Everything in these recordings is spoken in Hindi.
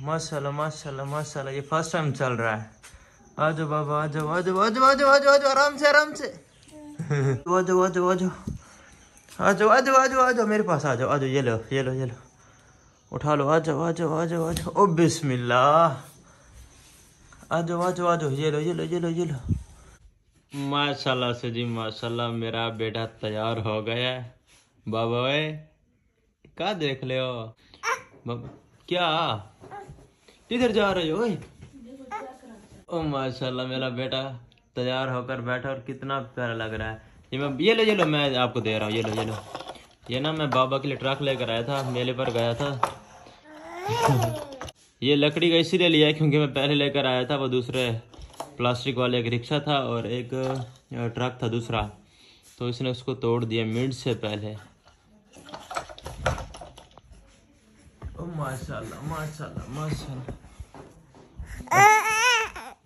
माशाल्लाह माशाल्लाह माशाल्लाह। ये फर्स्ट टाइम चल रहा है। आ जाओ बाबा, आ जाओ आ जाओ आ जाओ आ जाओ आ जाओ आ जाओ, आराम से आराम से। आ जाओ आ जाओ आ जाओ आ जाओ आ जाओ आ जाओ आ जाओ मेरे पास आ जाओ आ जाओ। ये लो ये लो ये लो, उठा लो। आ जाओ आ जाओ आ जाओ आ जाओ। ओ बिस्मिल्लाह। आ जाओ आ जाओ आ जाओ। ये लो ये लो ये लो ये लो। माशाल्लाह से जी माशाल्लाह, मेरा बेटा तैयार हो गया है। बाबा ओए क्या देख ले हो बाबा? क्या किधर जा रहे हो ओए? ओ माशाल्लाह, मेरा बेटा तैयार होकर बैठा और कितना प्यारा लग रहा है। ये लो मैं आपको दे रहा हूँ। ये लो ये लो। ये ना मैं बाबा के लिए ट्रक लेकर आया था, मेले पर गया था। ये लकड़ी का इसीलिए लिया है क्योंकि मैं पहले लेकर आया था, वो दूसरे प्लास्टिक वाले एक रिक्शा था और एक ट्रक था दूसरा, तो इसने उसको तोड़ दिया मिनट से पहले। ओ माशाल्लाह माशाल्लाह माशाल्लाह।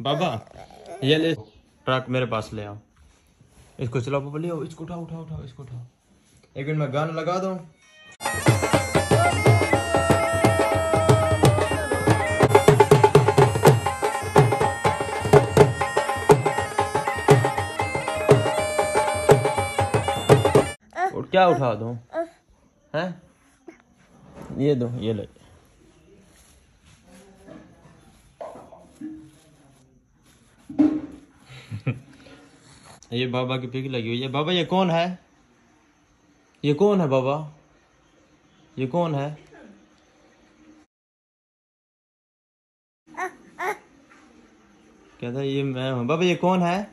बाबा ये ले ट्रक मेरे पास ले आओ, इसको चलाओ पापा, ले आओ इसको, उठाओ उठाओ उठाओ इसको उठाओ। एक मिनट मैं गाना लगा दूं। और क्या उठा दूं? हैं? ये दो ये ले। ये बाबा की पिक लगी हुई है। बाबा ये कौन है? ये कौन है बाबा? ये कौन है? कहता है ये मैं हूँ। बाबा ये कौन है?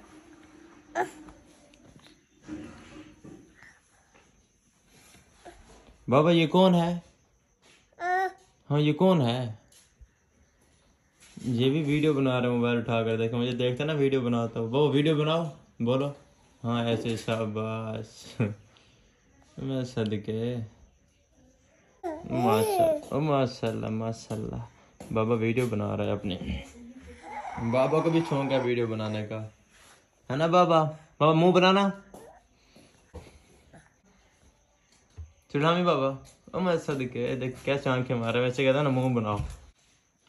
बाबा ये कौन है? हाँ ये कौन है? ये भी वीडियो बना रहे मोबाइल उठा कर। देखो मुझे देखते ना वीडियो बनाता हूँ। वो वीडियो बनाओ, बोलो हाँ ऐसे। शाबाश मैं सदके। माशाल्लाह माशाल्लाह माशाल्लाह। बाबा वीडियो बना रहा है अपनी। बाबा को भी शौक है वीडियो बनाने का, है ना बाबा? बाबा मुंह बनाना चिढ़ामी बाबा। ओ मैं सदके, देख कैसे आंखें मारे। वैसे कहता ना मुंह बनाओ।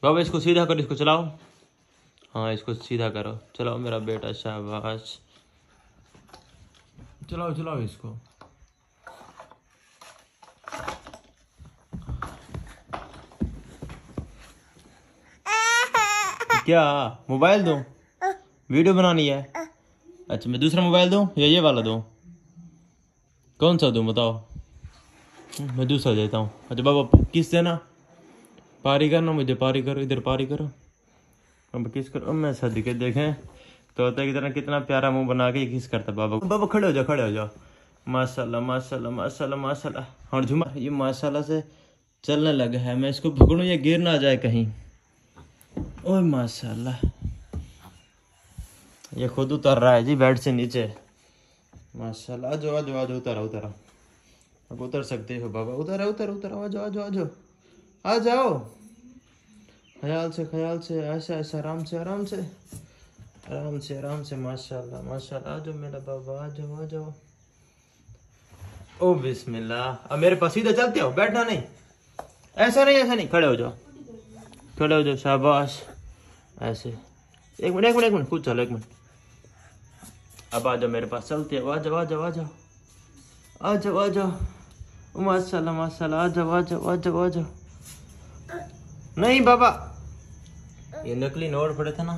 बाबा इसको सीधा करो, इसको चलाओ। हाँ इसको सीधा करो, चलाओ मेरा बेटा, शाबाश। चलाओ चलाओ इसको। क्या मोबाइल दूं? वीडियो बनानी है? अच्छा मैं दूसरा मोबाइल दूं या ये वाला दूं? कौन सा दूं बताओ? मैं दूसरा देता हूँ। अच्छा बाबा किस देना? पारी करना मुझे, पारी करो इधर, पारी करो। अब किस करो? मैं सदके देखें तोते की तरह कितना प्यारा मुंह बना के किस करता बाबा। बाबा खड़े हो जाओ खड़े हो जाओ। माशाल्लाह माशाल्लाह माशाल्लाह माशाल्लाह। और झुमा ये माशाल्लाह से चलने लगा है। मैं इसको पकड़ूं या गिर ना जाए कहीं। ओह माशाल्लाह, ये खुद उतर रहा है जी बेड से नीचे। माशाल्लाह। आ जाओ आ जाओ आ जाओ, उतरा उतरा। अब उतर सकते हो बाबा, उतरा उतर उतर। आ जाओ आ जाओ आ जाओ आ जाओ। ख्याल से ऐसा ऐसा, आराम से आराम से आराम से आराम से। माशाल्लाह माशाल्लाह। आ जाओ मेरा बाबा, आ जाओ आ जाओ। ओ बिस्मिल्लाह। अब मेरे पास सीधा चलते हो, बैठना नहीं। ऐसा नहीं, खड़े हो जाओ खड़े हो जाओ, शाबाश ऐसे। एक मिनट खुद चलो, एक मिनट। अब आ जाओ मेरे पास, चलते हो। आ जाओ आ जाओ आ जाओ आ जाओ आ जाओ। माशाल्लाह माशाल्लाह। आ जाओ आ जाओ आ जाओ आ जाओ। नहीं बाबा, ये नकली नोट पड़े थे ना,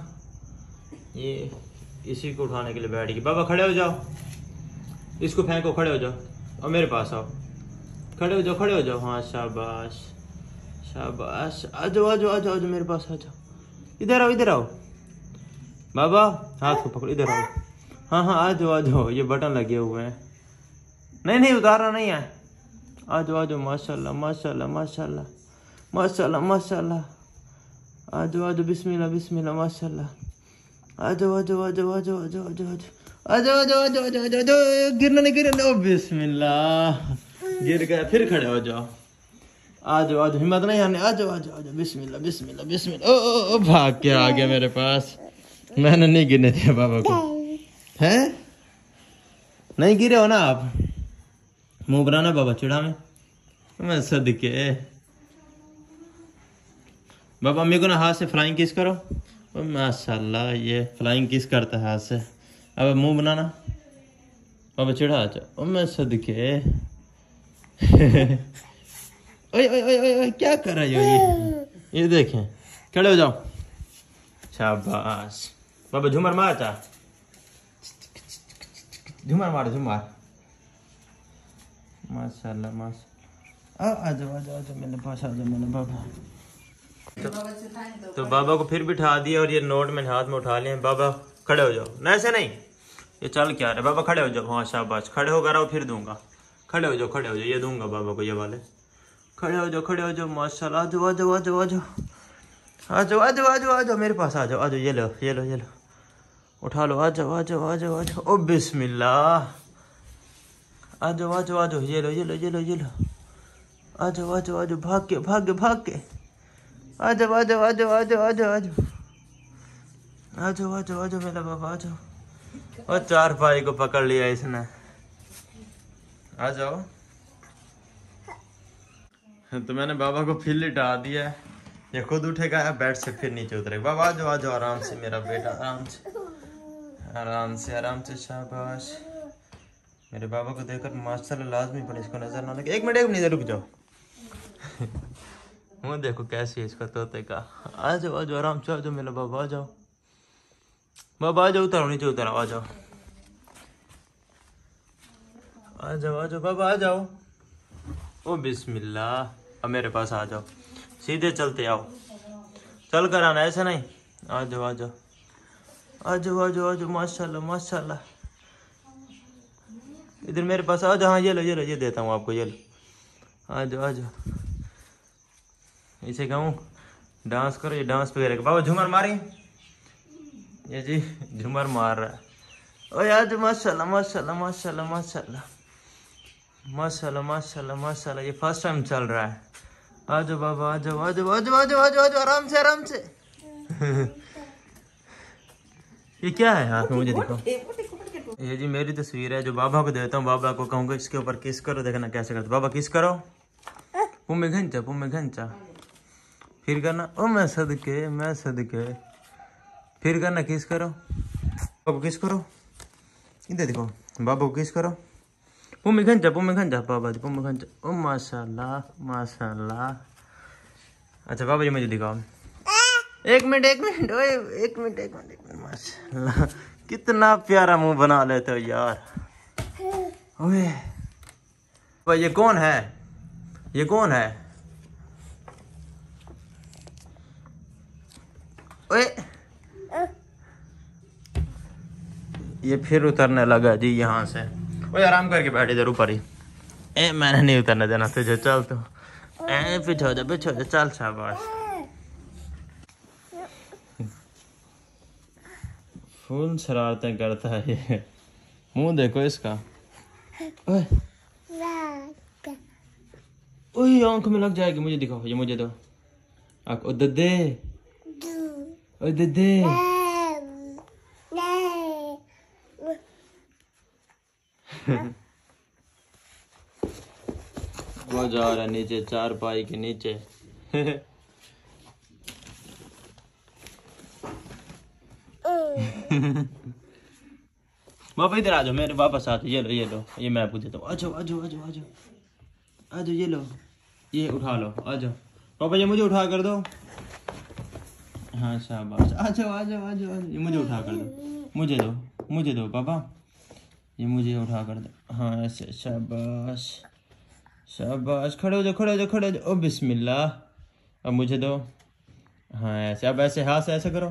ये इसी को उठाने के लिए बैठ गई। बाबा खड़े हो जाओ, इसको फेंको, खड़े हो जाओ और मेरे पास आओ। खड़े हो जाओ खड़े हो जाओ। हाँ शाबाश शाबाश। आ जाओ आ जाओ आ जाओ आ जाओ मेरे पास आ जाओ। इधर आओ बाबा, हाथ को पकड़ो, इधर आओ। हाँ आ जाओ। ये बटन लगे हुए हैं। नहीं उतारना नहीं है। आ जाओ माशाल्लाह माशाल्लाह माशाल्लाह माशाल्लाह माशाल्लाह। आ जाओ बिस्मिल्लाह बिस्मिल्लाह माशाल्लाह। आ जाओ गिरना नहीं गिरना। ओ बिस्मिल्लाह, गिर गया। फिर खड़े हो जाओ। आ जाओ हिम्मत नहीं आने। आ जाओ बिस्मिल्लाह बिस्मिल्लाह बिस्मिल्लाह। ओ भाग के आ गया मेरे पास। मैंने नहीं गिरने दिया बाबा को। हैं नहीं गिरे हो ना आप? मुंह बनाना बाबा चिढ़ा में। मैं सदके। बाबा अम्मी को ना हाथ से फ्लाइंग किस करो। माशाल्लाह ये फ्लाइंग किस करता है हाथ से। अब मुंह बनाना बाबा चिढ़ा अच्छा मैं सदके ओए ओए ओए ओए क्या कर रही हो ये देखें खड़े हो जाओ शाबाश बाबा झूमर मार चा झूमर मारो झूमर माशाल्लाह माशा आ जाओ आ जाओ मेरे पास आ जाओ मेरे बाबा। तो बाबा को फिर बिठा दिया और ये नोट मैंने हाथ में उठा लिए। बाबा खड़े हो जाओ ना ऐसे नहीं ये चल क्या रहा है बाबा खड़े हो जाओ। हाँ शाबाश खड़े होकर आओ फिर दूंगा। खड़े हो जाओ ये दूंगा बाबा को ये वाले। खड़े हो जाओ माशाल्लाह। आ जाओ आ जाओ आ जाओ आ जाओ आ जाओ आ जाओ आ जाओ आ जाओ मेरे पास आ जाओ ये लो उठा लो आ जाओ आ जाओ आ जाओ आ जाओ ओ बिस्मिल्लाह आ जाओ आ जाओ आ जाओ ये लो आ जाओ भाग के आ जाओ आ जाओ आ जाओ आ जाओ आ जाओ आ जाओ आ जाओ आ जाओ आ जाओ मेरा बाबा आ जाओ। और चार पाई को पकड़ लिया इसने। आ जाओ। तो मैंने बाबा को फिर लिटा दिया। ये खुद उठेगा या बेड से फिर नीचे उतरेगा। बाबा आ जाओ आराम से मेरा बेटा आराम से शाबाश। मेरे बाबा को देखकर माशाल्लाह लाजमी पर इसको नजर ना लगे। एक मिनट रुक जाओ मुँह देखो कैसी है इसका तोते का। आ जाओ आराम से आ जाओ मेरा बाबा आ जाओ उतारो नीचे उतारो आ जाओ बाबा आ जाओ। ओ बिस्मिल्लाह अब मेरे पास आ जाओ सीधे चलते आओ चल कर आना ऐसा नहीं। आ जाओ माशाल्लाह इधर मेरे पास आ जाओ। हाँ ये लो ये देता हूँ आपको ये लो आ जाओ इसे कहूँ डांस करो ये डांस पे करेगा। बाबा झूमर मारी ये जी झूमर मार रहा है। ओए आज माशाल्लाह ये फर्स्ट टाइम चल रहा है। आ जाओ बाबा आ जाओ आराम से ये क्या है हाथ में मुझे दिखाओ। ये जी मेरी तस्वीर है जो बाबा को देता हूँ। बाबा को कहूँगा इसके ऊपर किस करो देखना कैसे करते। बाबा किस करो पुम्मे घंचा फिर करना ओ मैं सदके फिर करना किस करो बाबा किस करो इधर देखो बाबा को किस करो पुम्मे घंचा बाबा जी पुम्मे घंचा ओ माशाल्लाह। अच्छा बाबा जी मुझे दिखाओ। एक मिनट ओए एक मिनट माशाल्लाह कितना प्यारा मुंह बना लेते हो यार। ओए भाई ये कौन है ओए ये फिर उतरने लगा जी यहाँ से। ओए आराम करके बैठ इधर ऊपर ही। मैंने नहीं उतरने देना तुझे चल तो पीछे हो जा चल शाबाश। फुल शरारतें करता है ये। मुंह देखो इसका। ओए आंख में लग जाएगी मुझे दिखाओ ये मुझे दो आंख। ओ ददे वो जा रहा है नीचे चार पाई के नीचे। बाबा इधर आ जाओ मेरे वापस आ जाओ ये लो ये मैं आपको देता हूँ। आ जाओ ये लो ये उठा लो आ जाओ। पापा ये मुझे उठा कर दो। हाँ शाबाश आ जाओ ये मुझे उठा कर दो मुझे दो पापा ये मुझे उठा कर दो। हाँ ऐसे शाबाश खड़े हो जाओ ओ बिस्मिल्लाह। अब मुझे दो। हाँ ऐसे अब ऐसे हाथ से ऐसे करो।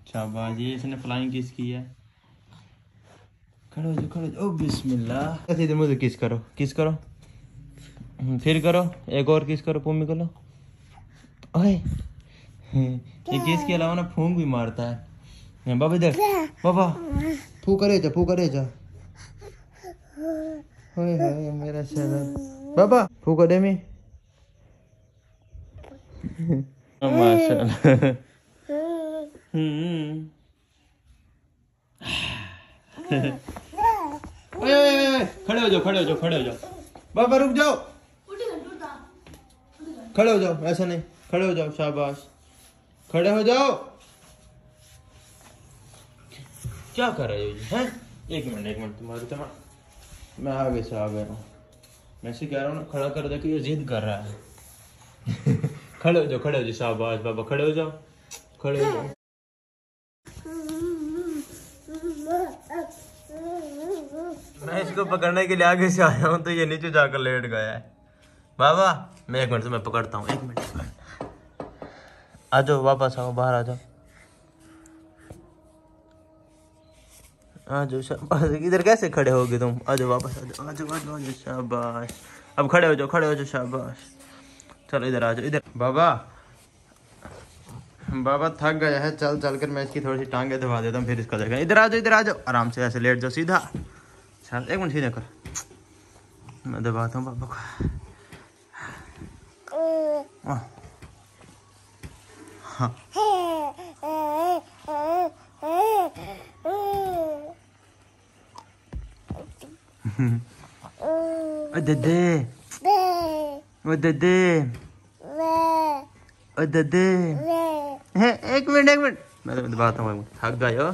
शाबाश ये इसने फ्लाइंग किस की है। खड़े हो जाओ ओ बिस्मिल्लाह। ऐसे इधर मुझे किस करो फिर करो एक और किस करो पुम्मी को लो। ओए ये किस के अलावा ना फूंक भी मारता है। बाबा इधर बाबा फू करे जा ओए मेरा शहर बाबा फू करे में माशाल्लाह। खड़े हो जाओ बाबा रुक जाओ खड़े हो जाओ ऐसा नहीं खड़े हो जाओ, शाबाश, खड़े हो जाओ। क्या कर रहे हो जी हैं? एक मिनट तुम्हारे तो मैं आगे से आ गया हूँ। मैं से कह रहा हूँ ना, खड़ा कर दे कि ये जिद कर रहा है। खड़े हो जाओ, शाबाश बाबा, खड़े हो जाओ, खड़े हो जाओ। मैं इसको पकड़ने के लिए आगे से आया हूँ तो ये नीचे जाकर लेट गया है। बाबा मैं 1 मिनट से मैं पकड़ता हूँ, 1 मिनट। आ जाओ, वापस आओ, बाहर आ जाओ, आ जाओ, शाबाश। इधर कैसे खड़े होगे तुम? आ जाओ, वापस आ जाओ, आ जाओ, आ जाओ, शाबाश। अब खड़े हो जाओ, शाबाश। चलो इधर आ जाओ, इधर। बाबा थक गया है चल चल कर, मैं इसकी थोड़ी सी टांगे दबा देता हूँ, फिर इसका देखा। इधर आ जाओ, आराम से ऐसे लेट जाओ सीधा। चल 1 मिनट सीधा कर, मैं दबाता हूँ बाबा को। हाँ दे एक मिनट मैं तो दबाता हूँ, थक गए हो।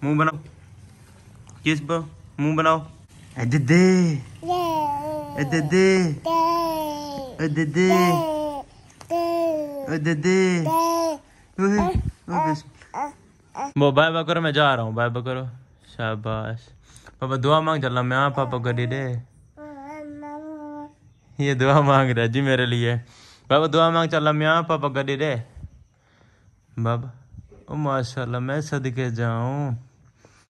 मुंह बनाओ, किस पर मुंह बनाओ। दे वो बाय बाय करो, मैं जा रहा हूँ, बाय बाय करो, शाबाश। पापा दुआ मांग, चलना मैं आ पापा करी दे। ये दुआ मांग रहा जी मेरे लिए। बाबा दुआ मांग, चलना मैं आ पापा करी दे। बाबा ओ माशाल्लाह, मैं सदके जाऊं।